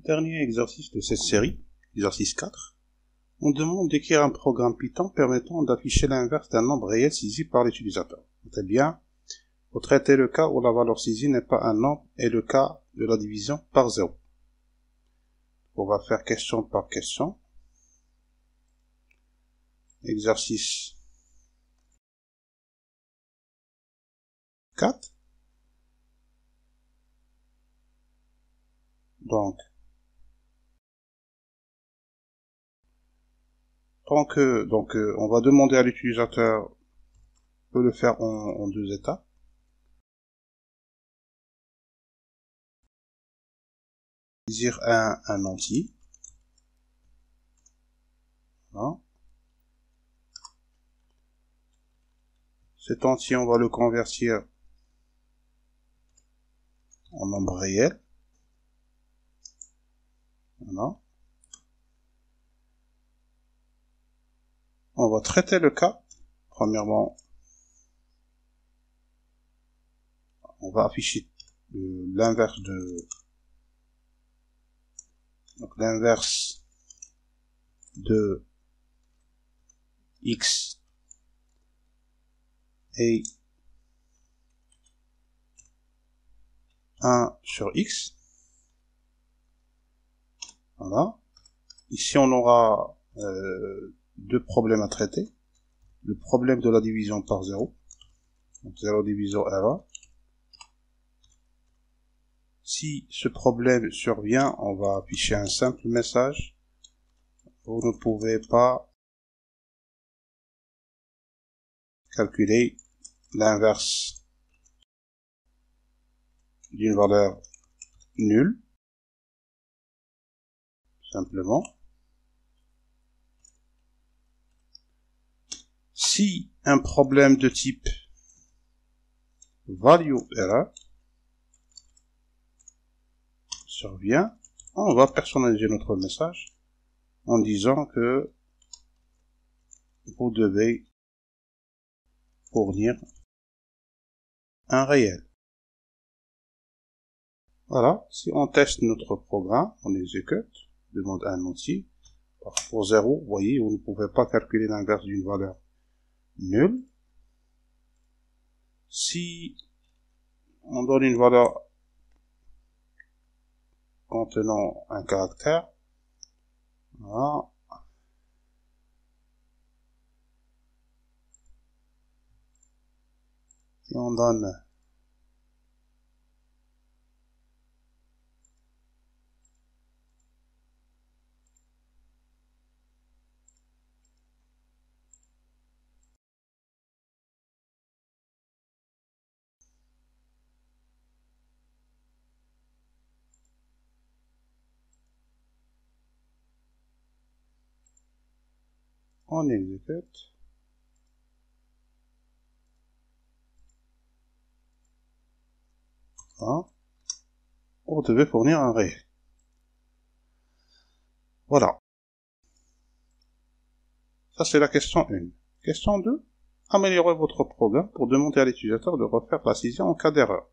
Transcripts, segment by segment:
Dernier exercice de cette série, exercice 4. On demande d'écrire un programme Python permettant d'afficher l'inverse d'un nombre réel saisi par l'utilisateur. Très bien. Pour traiter le cas où la valeur saisie n'est pas un nombre et le cas de la division par 0. On va faire question par question. Exercice 4. Donc, on va demander à l'utilisateur de le faire en deux étapes. Saisir un entier. Voilà. Cet entier, on va le convertir en nombre réel. Voilà. On va traiter le cas. Premièrement, on va afficher l'inverse de x et 1 sur x. Voilà. Ici, on aura deux problèmes à traiter. Le problème de la division par 0. Donc 0 division R1. Si ce problème survient, on va afficher un simple message. Vous ne pouvez pas calculer l'inverse d'une valeur nulle. Simplement. Si un problème de type value error survient, on va personnaliser notre message en disant que vous devez fournir un réel. Voilà, si on teste notre programme, on exécute, demande un entier. Pour 0, vous voyez, vous ne pouvez pas calculer l'inverse d'une valeur nulle. Si on donne une valeur contenant un caractère, voilà. Si on donne on exécute. Voilà. Vous devez fournir un réel. Voilà. Ça, c'est la question 1. Question 2. Améliorez votre programme pour demander à l'utilisateur de refaire la saisie en cas d'erreur.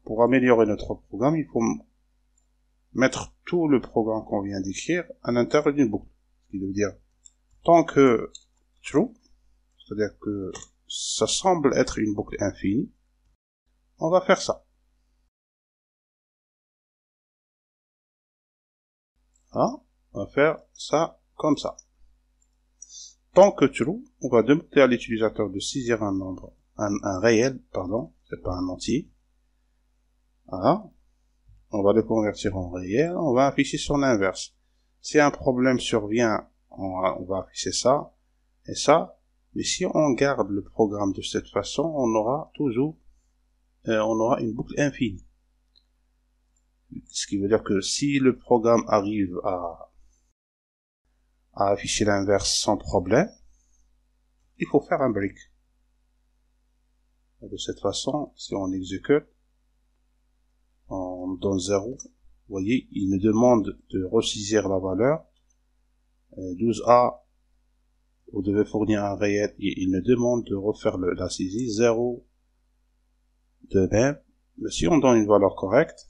Pour améliorer notre programme, il faut mettre tout le programme qu'on vient d'écrire à l'intérieur d'une boucle. Ce qui veut dire, tant que true, c'est-à-dire que ça semble être une boucle infinie, on va faire ça. Hein? On va faire ça comme ça. Tant que true, on va demander à l'utilisateur de saisir un nombre, un réel, pardon, c'est pas un entier. Voilà. On va le convertir en réel, on va afficher son inverse. Si un problème survient, on va afficher ça et ça. Mais si on garde le programme de cette façon, on aura toujours une boucle infinie. Ce qui veut dire que si le programme arrive à afficher l'inverse sans problème, il faut faire un break. Et de cette façon, si on exécute, on donne 0, vous voyez, il nous demande de ressaisir la valeur. 12A, vous devez fournir un réel, et il nous demande de refaire la saisie. 0, de même. Mais si on donne une valeur correcte,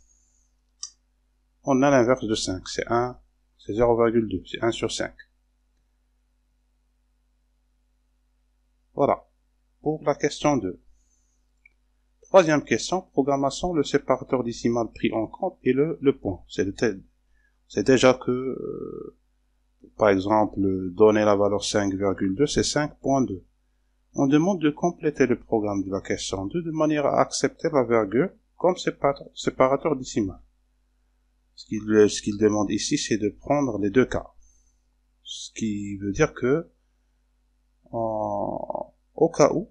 on a l'inverse de 5, c'est 1, c'est 0,2, c'est 1 sur 5. Voilà, pour la question 2. Troisième question, programmation, le séparateur décimal pris en compte et le point. C'est déjà que, par exemple, donner la valeur 5,2, c'est 5.2. On demande de compléter le programme de la question 2 de manière à accepter la virgule comme séparateur décimal. Ce qu'il demande ici, c'est de prendre les deux cas. Ce qui veut dire que, au cas où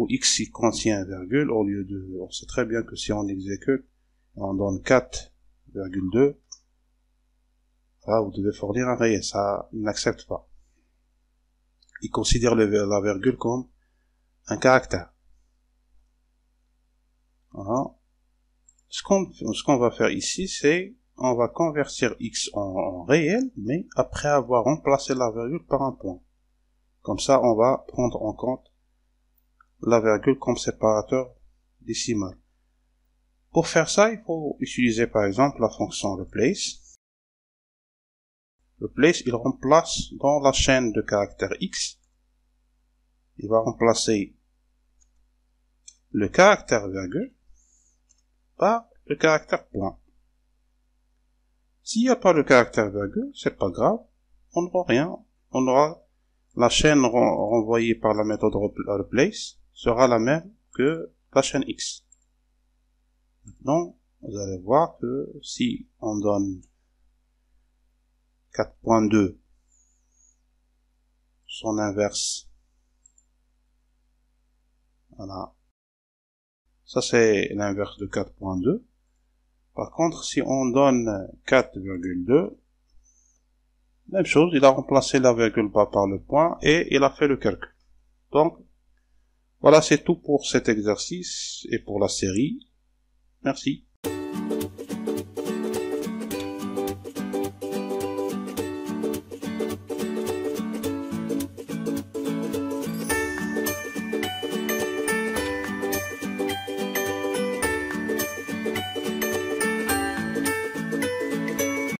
x contient virgule, au lieu de, on sait très bien que si on exécute, on donne 4,2, là, vous devez fournir un réel, ça, il n'accepte pas. Il considère la virgule comme un caractère. Voilà. Ce qu'on va faire ici, c'est, on va convertir x en réel, mais après avoir remplacé la virgule par un point. Comme ça, on va prendre en compte la virgule comme séparateur décimal. Pour faire ça, il faut utiliser par exemple la fonction replace. Replace, il remplace dans la chaîne de caractères x, il va remplacer le caractère virgule par le caractère point. S'il n'y a pas de caractère virgule, c'est pas grave, on n'aura rien, on aura la chaîne renvoyée par la méthode replace sera la même que la chaîne x. Maintenant, vous allez voir que si on donne 4.2, son inverse, voilà, ça c'est l'inverse de 4.2. Par contre, si on donne 4,2, même chose, il a remplacé la virgule par le point et il a fait le calcul. Donc, voilà, c'est tout pour cet exercice et pour la série. Merci.